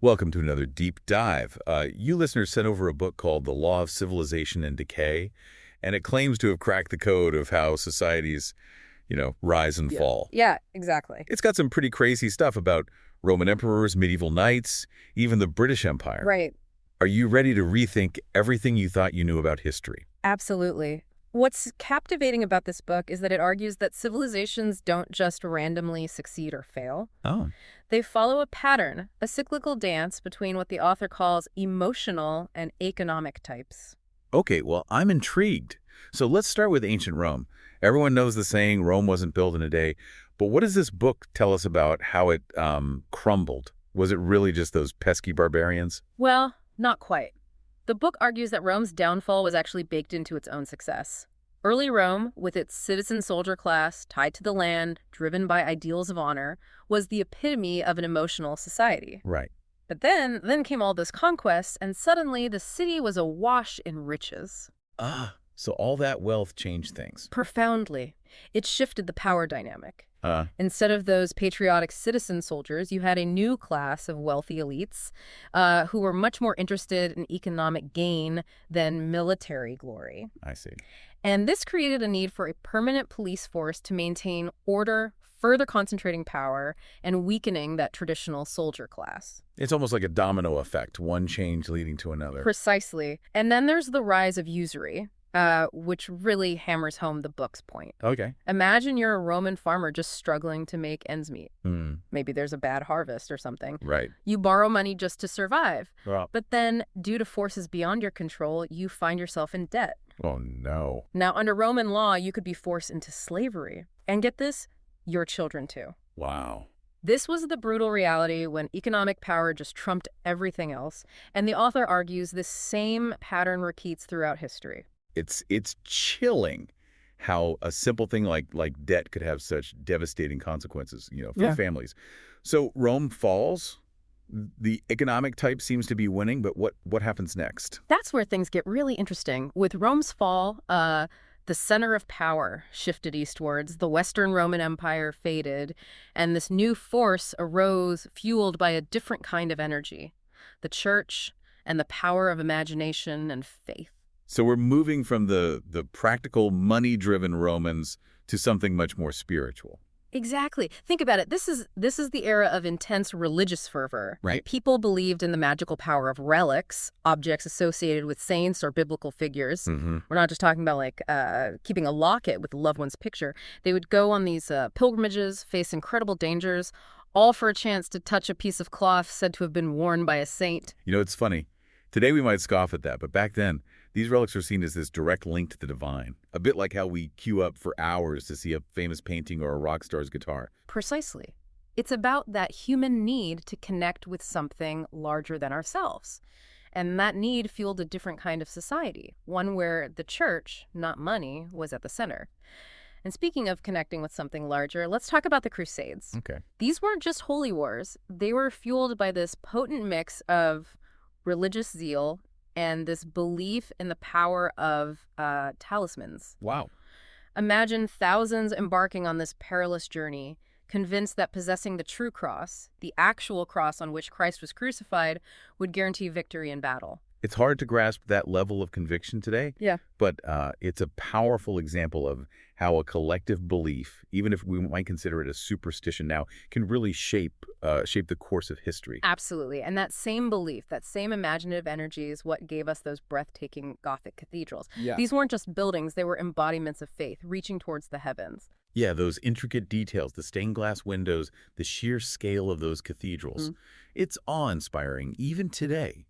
Welcome to another deep dive. You listeners sent over a book called The Law of Civilization and Decay, and it claims to have cracked the code of how societies, rise and Yeah. fall. Yeah, exactly. It's got some pretty crazy stuff about Roman emperors, medieval knights, even the British Empire. Right. Are you ready to rethink everything you thought you knew about history? Absolutely. What's captivating about this book is that it argues that civilizations don't just randomly succeed or fail. Oh, They follow a pattern, a cyclical dance between what the author calls emotional and economic types. okay, well, I'm intrigued. So let's start with ancient Rome. Everyone knows the saying, Rome wasn't built in a day. But what does this book tell us about how it crumbled? Was it really just those pesky barbarians? Well, not quite. The book argues that Rome's downfall was actually baked into its own success. Early Rome, with its citizen soldier class tied to the land, driven by ideals of honor, was the epitome of an emotional society. Right. But then came all those conquests, and suddenly the city was awash in riches. So all that wealth changed things. Profoundly. It shifted the power dynamic. Uh, Instead of those patriotic citizen soldiers, you had a new class of wealthy elites who were much more interested in economic gain than military glory. I see. And this created a need for a permanent police force to maintain order, further concentrating power and weakening that traditional soldier class. It's almost like a domino effect, one change leading to another. Precisely. And then there's the rise of usury, which really hammers home the book's point. Okay. Imagine you're a Roman farmer just struggling to make ends meet. Hmm. Maybe there's a bad harvest or something. Right. You borrow money just to survive. Well, But then, due to forces beyond your control, you find yourself in debt. oh no. Now, under Roman law, you could be forced into slavery. And get this, your children too. Wow. This was the brutal reality when economic power just trumped everything else. And the author argues this same pattern repeats throughout history. It's chilling how a simple thing like debt could have such devastating consequences, for Yeah. families. So Rome falls. The economic type seems to be winning, but what happens next? That's where things get really interesting. With Rome's fall, the center of power shifted eastwards, the Western Roman Empire faded, and this new force arose fueled by a different kind of energy, the church and the power of imagination and faith. So we're moving from the practical, money-driven Romans to something much more spiritual. Exactly. Think about it. This is the era of intense religious fervor. Right. People believed in the magical power of relics, objects associated with saints or biblical figures. Mm-hmm. We're not just talking about keeping a locket with a loved one's picture. They would go on these pilgrimages, face incredible dangers, all for a chance to touch a piece of cloth said to have been worn by a saint. It's funny. Today we might scoff at that, but back then, these relics are seen as this direct link to the divine. A bit like how we queue up for hours to see a famous painting or a rock star's guitar. Precisely. It's about that human need to connect with something larger than ourselves. And that need fueled a different kind of society, one where the church, not money, was at the center. And speaking of connecting with something larger, let's talk about the Crusades. Okay. These weren't just holy wars. They were fueled by this potent mix of religious zeal and this belief in the power of talismans. Wow. Imagine thousands embarking on this perilous journey, convinced that possessing the true cross, the actual cross on which Christ was crucified, would guarantee victory in battle. It's hard to grasp that level of conviction today. Yeah. But it's a powerful example of how a collective belief, even if we might consider it a superstition now, can really shape the course of history. Absolutely. And that same belief, that same imaginative energy is what gave us those breathtaking Gothic cathedrals. Yeah. These weren't just buildings, they were embodiments of faith, reaching towards the heavens. Yeah, those intricate details, the stained glass windows, the sheer scale of those cathedrals. It's awe-inspiring, even today.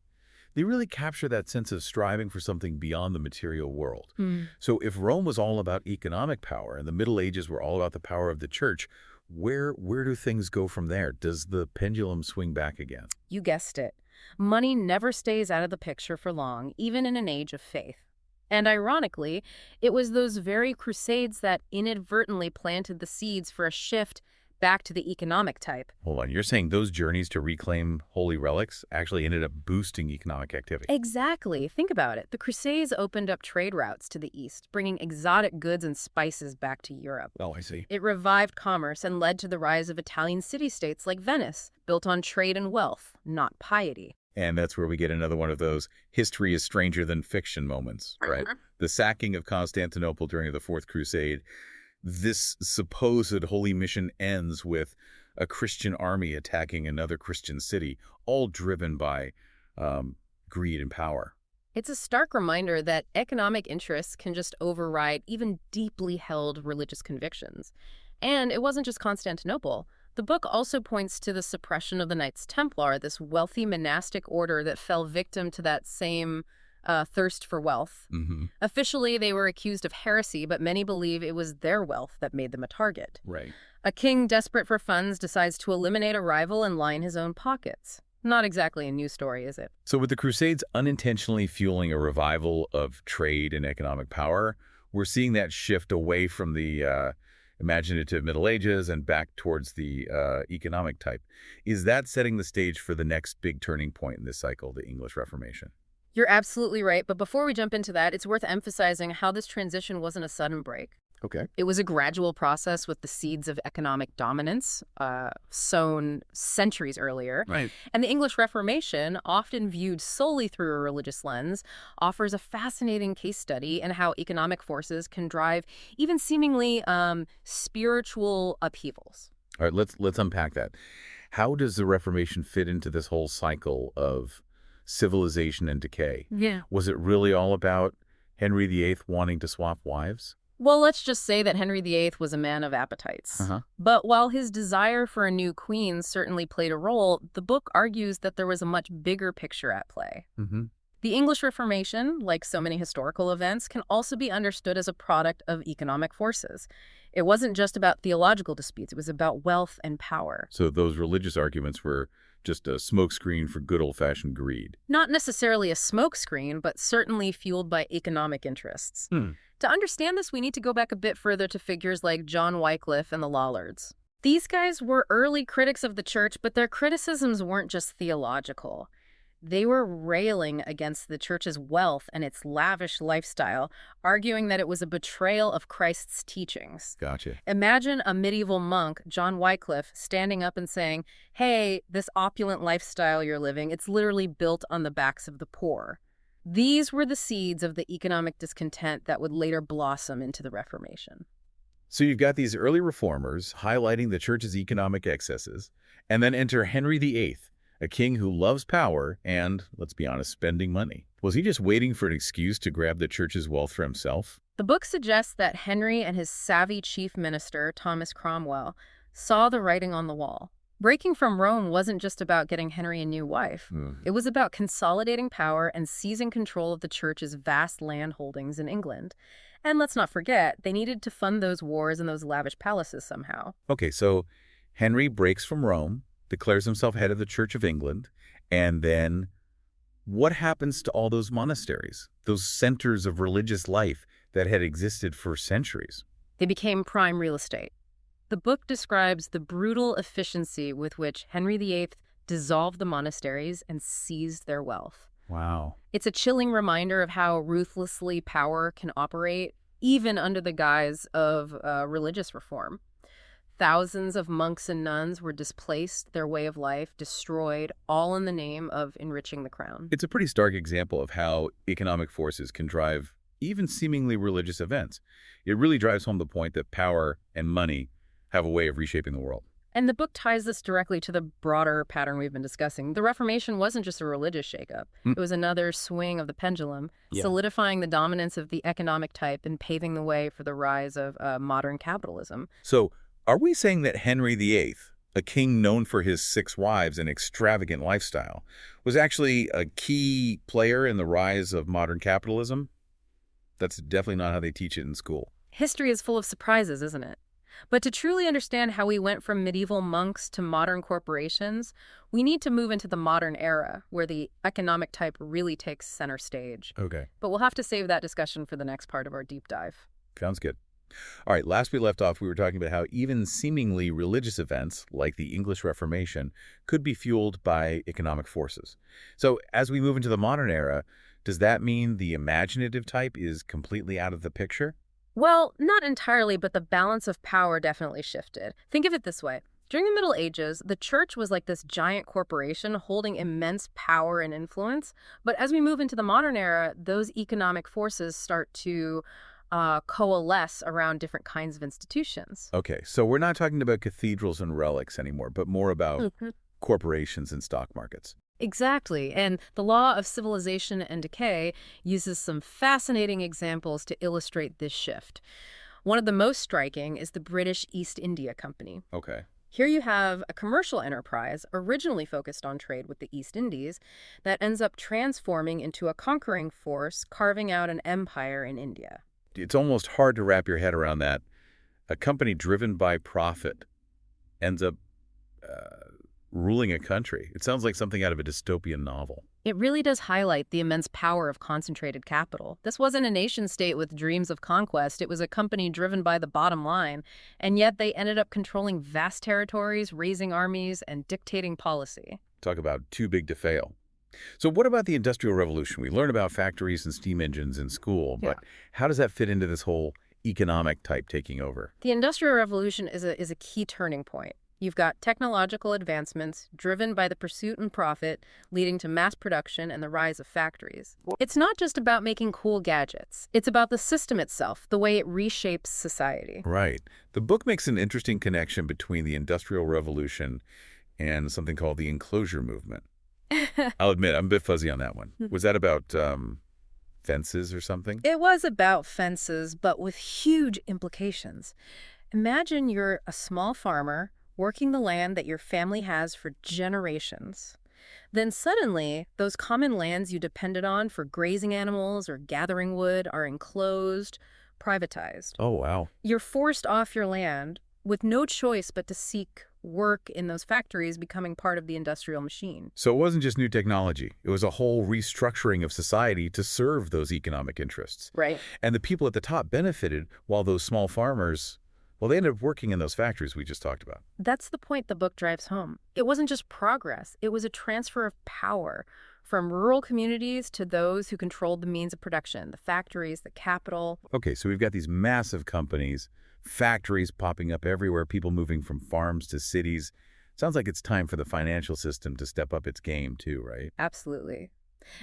They really capture that sense of striving for something beyond the material world. So if Rome was all about economic power and the Middle Ages were all about the power of the church, where do things go from there? Does the pendulum swing back again? You guessed it. Money never stays out of the picture for long, even in an age of faith. And ironically, it was those very crusades that inadvertently planted the seeds for a shift back to the economic type. Hold on, you're saying those journeys to reclaim holy relics actually ended up boosting economic activity? Exactly. Think about it. The Crusades opened up trade routes to the east, bringing exotic goods and spices back to Europe. Oh, I see. It revived commerce and led to the rise of Italian city-states like Venice, built on trade and wealth, not piety. And that's where we get another one of those history is stranger than fiction moments, right? The sacking of Constantinople during the Fourth Crusade. This supposed holy mission ends with a Christian army attacking another Christian city, all driven by greed and power. It's a stark reminder that economic interests can just override even deeply held religious convictions. And it wasn't just Constantinople. The book also points to the suppression of the Knights Templar, this wealthy monastic order that fell victim to that same thirst for wealth. Officially, they were accused of heresy, but many believe it was their wealth that made them a target. Right. A king desperate for funds decides to eliminate a rival and line his own pockets. Not exactly a new story, is it? So with the Crusades unintentionally fueling a revival of trade and economic power, we're seeing that shift away from the imaginative Middle Ages and back towards the economic type. Is that setting the stage for the next big turning point in this cycle, the English Reformation? You're absolutely right, but before we jump into that, it's worth emphasizing how this transition wasn't a sudden break. Okay. It was a gradual process with the seeds of economic dominance sown centuries earlier. Right. And the English Reformation, often viewed solely through a religious lens, offers a fascinating case study in how economic forces can drive even seemingly spiritual upheavals. All right, let's unpack that. How does the Reformation fit into this whole cycle of civilization and decay? Yeah. Was it really all about Henry VIII wanting to swap wives? Well, let's just say that Henry VIII was a man of appetites. But while his desire for a new queen certainly played a role, the book argues that there was a much bigger picture at play. The English Reformation, like so many historical events, can also be understood as a product of economic forces. It wasn't just about theological disputes, it was about wealth and power. So those religious arguments were just a smokescreen for good old-fashioned greed. Not necessarily a smokescreen, but certainly fueled by economic interests. To understand this, we need to go back a bit further to figures like John Wycliffe and the Lollards. These guys were early critics of the church, but their criticisms weren't just theological. They were railing against the church's wealth and its lavish lifestyle, arguing that it was a betrayal of Christ's teachings. Gotcha. Imagine a medieval monk, John Wycliffe, standing up and saying, hey, this opulent lifestyle you're living, it's literally built on the backs of the poor. These were the seeds of the economic discontent that would later blossom into the Reformation. So you've got these early reformers highlighting the church's economic excesses, and then enter Henry VIII, a king who loves power and, let's be honest, spending money. Was he just waiting for an excuse to grab the church's wealth for himself? The book suggests that Henry and his savvy chief minister, Thomas Cromwell, saw the writing on the wall. Breaking from Rome wasn't just about getting Henry a new wife. It was about consolidating power and seizing control of the church's vast land holdings in England. And let's not forget, they needed to fund those wars and those lavish palaces somehow. Okay, so Henry breaks from Rome, declares himself head of the Church of England, and then what happens to all those monasteries, those centers of religious life that had existed for centuries? They became prime real estate. The book describes the brutal efficiency with which Henry VIII dissolved the monasteries and seized their wealth. Wow. It's a chilling reminder of how ruthlessly power can operate, even under the guise of religious reform. Thousands of monks and nuns were displaced, their way of life destroyed, all in the name of enriching the crown. It's a pretty stark example of how economic forces can drive even seemingly religious events. It really drives home the point that power and money have a way of reshaping the world. And the book ties this directly to the broader pattern we've been discussing. The Reformation wasn't just a religious shakeup. It was another swing of the pendulum, solidifying the dominance of the economic type and paving the way for the rise of modern capitalism. So, are we saying that Henry VIII, a king known for his 6 wives and extravagant lifestyle, was actually a key player in the rise of modern capitalism? That's definitely not how they teach it in school. History is full of surprises, isn't it? But to truly understand how we went from medieval monks to modern corporations, we need to move into the modern era, where the economic type really takes center stage. Okay. But we'll have to save that discussion for the next part of our deep dive. Sounds good. All right, last we left off, we were talking about how even seemingly religious events, like the English Reformation, could be fueled by economic forces. So as we move into the modern era, does that mean the imaginative type is completely out of the picture? Well, not entirely, but the balance of power definitely shifted. Think of it this way. During the Middle Ages, the church was like this giant corporation holding immense power and influence. But as we move into the modern era, those economic forces start to coalesce around different kinds of institutions. Okay, so we're not talking about cathedrals and relics anymore, but more about Mhm. corporations and stock markets. Exactly. And the law of civilization and decay uses some fascinating examples to illustrate this shift. One of the most striking is the British East India Company. Okay. Here you have a commercial enterprise originally focused on trade with the East Indies that ends up transforming into a conquering force, carving out an empire in India. It's almost hard to wrap your head around that. A company driven by profit ends up uh, ruling a country. It sounds like something out of a dystopian novel. It really does highlight the immense power of concentrated capital. This wasn't a nation state with dreams of conquest. It was a company driven by the bottom line, and yet they ended up controlling vast territories, raising armies, and dictating policy. Talk about too big to fail. So what about the Industrial Revolution? We learn about factories and steam engines in school, Yeah. but how does that fit into this whole economic type taking over? The Industrial Revolution is a key turning point. You've got technological advancements driven by the pursuit and profit, leading to mass production and the rise of factories. It's not just about making cool gadgets. It's about the system itself, the way it reshapes society. Right. The book makes an interesting connection between the Industrial Revolution and something called the enclosure movement. I'll admit, I'm a bit fuzzy on that one. Was that about fences or something? It was about fences, but with huge implications. Imagine you're a small farmer working the land that your family has for generations. Then suddenly, those common lands you depended on for grazing animals or gathering wood are enclosed, privatized. Oh, wow. You're forced off your land with no choice but to seek work in those factories, becoming part of the industrial machine. So it wasn't just new technology. It was a whole restructuring of society to serve those economic interests. Right. And the people at the top benefited while those small farmers, well, they ended up working in those factories we just talked about. That's the point the book drives home. It wasn't just progress, it was a transfer of power from rural communities to those who controlled the means of production, the factories, the capital. Okay, so we've got these massive companies, factories popping up everywhere, people moving from farms to cities. Sounds like it's time for the financial system to step up its game too, right? Absolutely.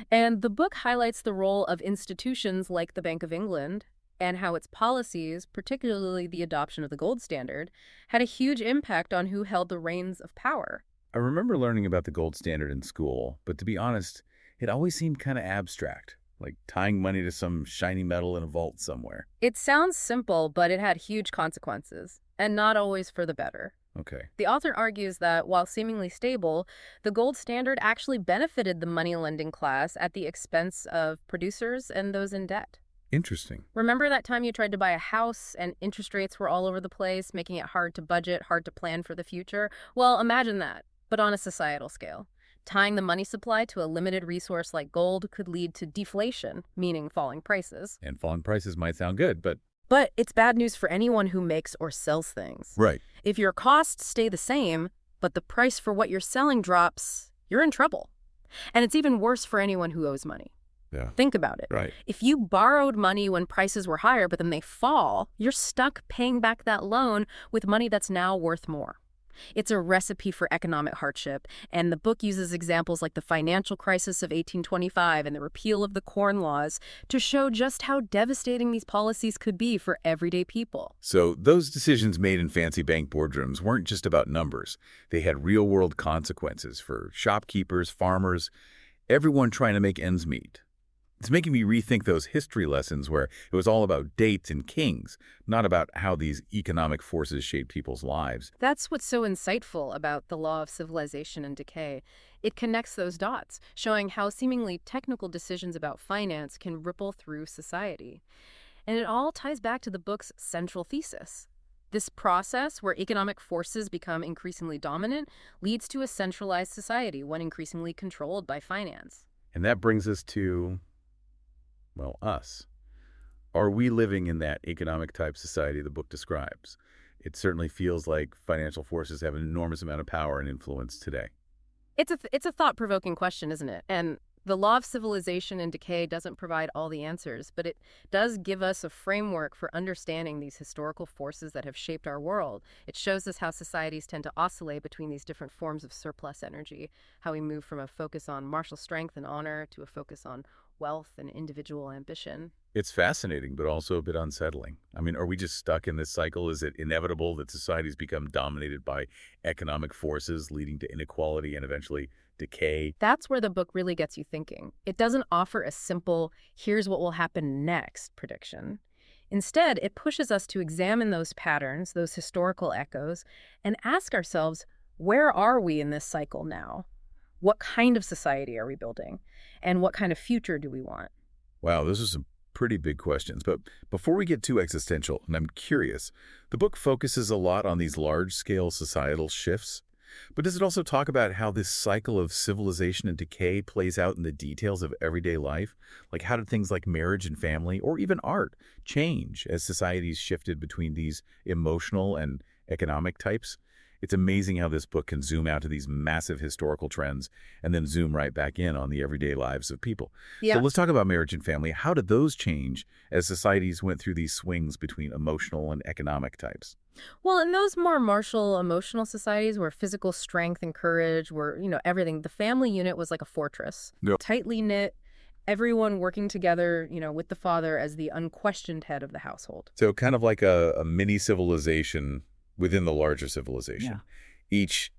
And the book highlights the role of institutions like the Bank of England and how its policies, particularly the adoption of the gold standard, had a huge impact on who held the reins of power. I remember learning about the gold standard in school, but to be honest, it always seemed kind of abstract, like tying money to some shiny metal in a vault somewhere. It sounds simple, but it had huge consequences, and not always for the better. Okay. The author argues that while seemingly stable, the gold standard actually benefited the money lending class at the expense of producers and those in debt. Interesting. Remember that time you tried to buy a house and interest rates were all over the place, making it hard to budget, hard to plan for the future? Well, imagine that, but on a societal scale. Tying the money supply to a limited resource like gold could lead to deflation, meaning falling prices. And falling prices might sound good, but... But it's bad news for anyone who makes or sells things. Right. If your costs stay the same, but the price for what you're selling drops, you're in trouble. And it's even worse for anyone who owes money. Yeah. Think about it. Right. If you borrowed money when prices were higher, but then they fall, you're stuck paying back that loan with money that's now worth more. It's a recipe for economic hardship, and the book uses examples like the financial crisis of 1825 and the repeal of the Corn Laws to show just how devastating these policies could be for everyday people. So those decisions made in fancy bank boardrooms weren't just about numbers. They had real-world consequences for shopkeepers, farmers, everyone trying to make ends meet. It's making me rethink those history lessons where it was all about dates and kings, not about how these economic forces shaped people's lives. That's what's so insightful about the law of civilization and decay. It connects those dots, showing how seemingly technical decisions about finance can ripple through society. And it all ties back to the book's central thesis. This process, where economic forces become increasingly dominant, leads to a centralized society, one increasingly controlled by finance. And that brings us to, well, us. Are we living in that economic type society the book describes? It certainly feels like financial forces have an enormous amount of power and influence today. It's a thought-provoking question, isn't it? And the law of civilization and decay doesn't provide all the answers, but it does give us a framework for understanding these historical forces that have shaped our world. It shows us how societies tend to oscillate between these different forms of surplus energy, how we move from a focus on martial strength and honor to a focus on wealth and individual ambition. It's fascinating, but also a bit unsettling. I mean, are we just stuck in this cycle? Is it inevitable that societies become dominated by economic forces, leading to inequality and eventually decay? That's where the book really gets you thinking. It doesn't offer a simple, here's what will happen next prediction. Instead, it pushes us to examine those patterns, those historical echoes, and ask ourselves, where are we in this cycle now? What kind of society are we building? And what kind of future do we want? Wow, those are some pretty big questions. But before we get too existential, and I'm curious, the book focuses a lot on these large-scale societal shifts. But does it also talk about how this cycle of civilization and decay plays out in the details of everyday life? Like how did things like marriage and family, or even art, change as societies shifted between these emotional and economic types? It's amazing how this book can zoom out to these massive historical trends and then zoom right back in on the everyday lives of people. So Yeah. let's talk about marriage and family. How did those change as societies went through these swings between emotional and economic types? Well, in those more martial, emotional societies where physical strength and courage were, everything, the family unit was like a fortress, Yep. tightly knit, everyone working together, with the father as the unquestioned head of the household. So kind of like a mini civilization within the larger civilization. Each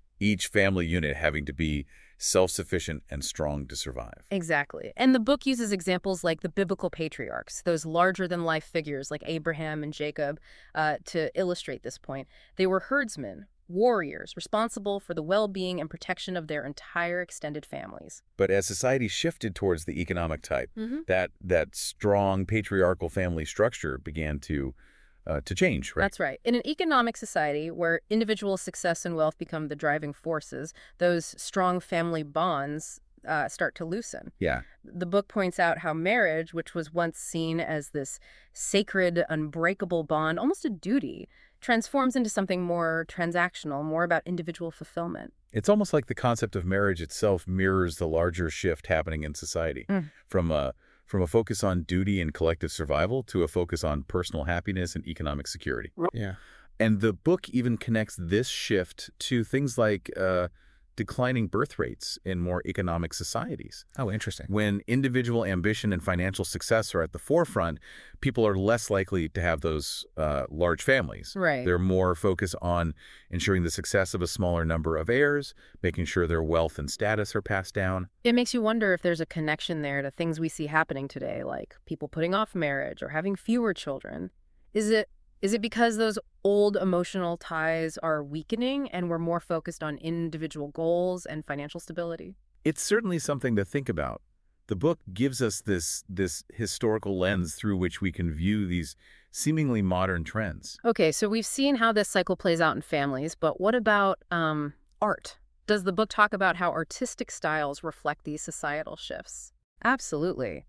family unit having to be self-sufficient and strong to survive. Exactly. And the book uses examples like the biblical patriarchs, those larger-than-life figures like Abraham and Jacob, to illustrate this point. They were herdsmen, warriors, responsible for the well-being and protection of their entire extended families. But as society shifted towards the economic type, Hmm. that strong patriarchal family structure began to change, right? That's right. In an economic society where individual success and wealth become the driving forces, those strong family bonds start to loosen. Yeah. The book points out how marriage, which was once seen as this sacred, unbreakable bond, almost a duty, transforms into something more transactional, more about individual fulfillment. It's almost like the concept of marriage itself mirrors the larger shift happening in society Mm. from a focus on duty and collective survival to a focus on personal happiness and economic security. Yeah. And the book even connects this shift to things like declining birth rates in more economic societies. Oh, interesting. When individual ambition and financial success are at the forefront, people are less likely to have those large families. Right. They're more focused on ensuring the success of a smaller number of heirs, making sure their wealth and status are passed down. It makes you wonder if there's a connection there to things we see happening today, like people putting off marriage or having fewer children. Is it because those old emotional ties are weakening and we're more focused on individual goals and financial stability? It's certainly something to think about. The book gives us this historical lens through which we can view these seemingly modern trends. Okay, so we've seen how this cycle plays out in families, but what about art? Does the book talk about how artistic styles reflect these societal shifts? Absolutely.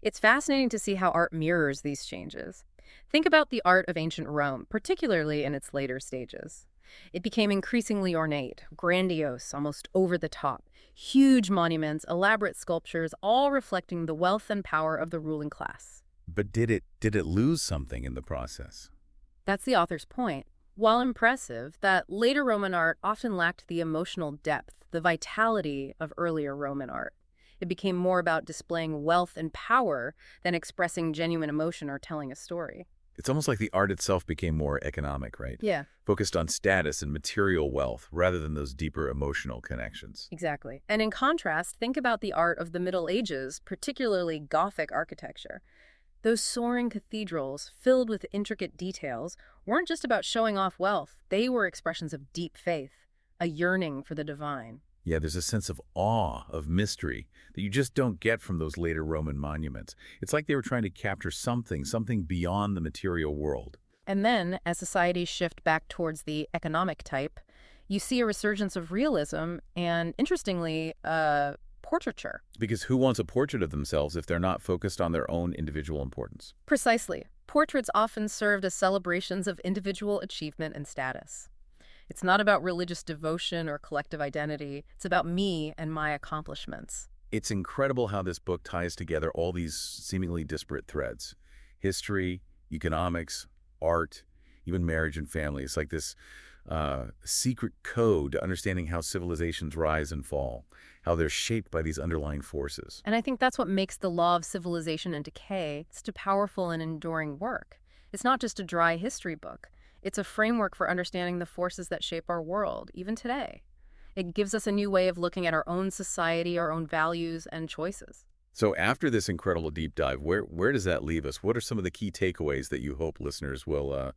It's fascinating to see how art mirrors these changes. Think about the art of ancient Rome, particularly in its later stages. It became increasingly ornate, grandiose, almost over the top. Huge monuments, elaborate sculptures, all reflecting the wealth and power of the ruling class. But did it lose something in the process? That's the author's point. While impressive, that later Roman art often lacked the emotional depth, the vitality of earlier Roman art. It became more about displaying wealth and power than expressing genuine emotion or telling a story. It's almost like the art itself became more economic, right? Yeah, Focused on status and material wealth rather than those deeper emotional connections. exactly. And in contrast, think about the art of the Middle Ages, particularly Gothic architecture. Those soaring cathedrals, filled with intricate details, weren't just about showing off wealth. They were expressions of deep faith, a yearning for the divine. Yeah, there's a sense of awe, of mystery, that you just don't get from those later Roman monuments. It's like they were trying to capture something beyond the material world. And then, as societies shift back towards the economic type, you see a resurgence of realism and, interestingly, portraiture. Because who wants a portrait of themselves if they're not focused on their own individual importance? Precisely. Portraits often served as celebrations of individual achievement and status. It's not about religious devotion or collective identity. It's about me and my accomplishments. It's incredible how this book ties together all these seemingly disparate threads. History, economics, art, even marriage and family. It's like this secret code to understanding how civilizations rise and fall, how they're shaped by these underlying forces. And I think that's what makes The Law of Civilization and Decay such a powerful and enduring work. It's not just a dry history book. It's a framework for understanding the forces that shape our world, even today. It gives us a new way of looking at our own society, our own values, and choices. So after this incredible deep dive, where does that leave us? What are some of the key takeaways that you hope listeners will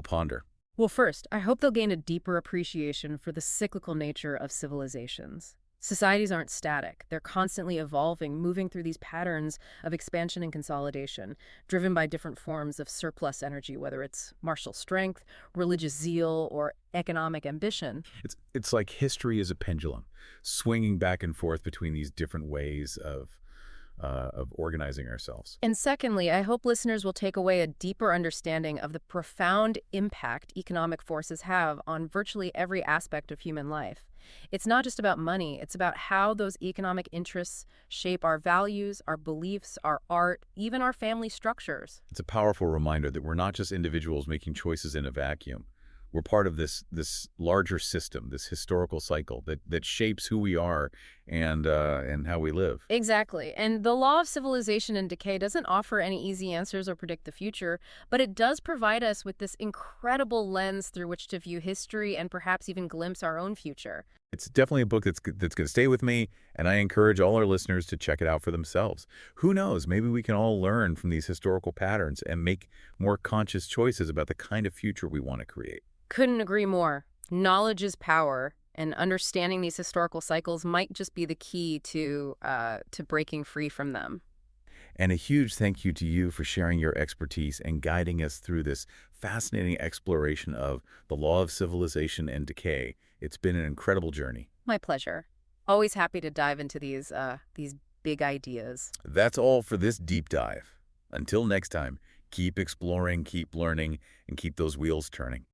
ponder? Well, first, I hope they'll gain a deeper appreciation for the cyclical nature of civilizations. Societies aren't static. They're constantly evolving, moving through these patterns of expansion and consolidation, driven by different forms of surplus energy, whether it's martial strength, religious zeal, or economic ambition. It's like history is a pendulum, swinging back and forth between these different ways of organizing ourselves. And secondly, I hope listeners will take away a deeper understanding of the profound impact economic forces have on virtually every aspect of human life. It's not just about money, it's about how those economic interests shape our values, our beliefs, our art, even our family structures. It's a powerful reminder that we're not just individuals making choices in a vacuum. We're part of this larger system, this historical cycle that shapes who we are and how we live. Exactly. And the law of civilization and decay doesn't offer any easy answers or predict the future, but it does provide us with this incredible lens through which to view history and perhaps even glimpse our own future. It's definitely a book that's going to stay with me, and I encourage all our listeners to check it out for themselves. Who knows, maybe we can all learn from these historical patterns and make more conscious choices about the kind of future we want to create. Couldn't agree more. Knowledge is power, and understanding these historical cycles might just be the key to breaking free from them. And a huge thank you to you for sharing your expertise and guiding us through this fascinating exploration of the law of civilization and decay. It's been an incredible journey. My pleasure. Always happy to dive into these big ideas. That's all for this deep dive. Until next time, keep exploring, keep learning, and keep those wheels turning.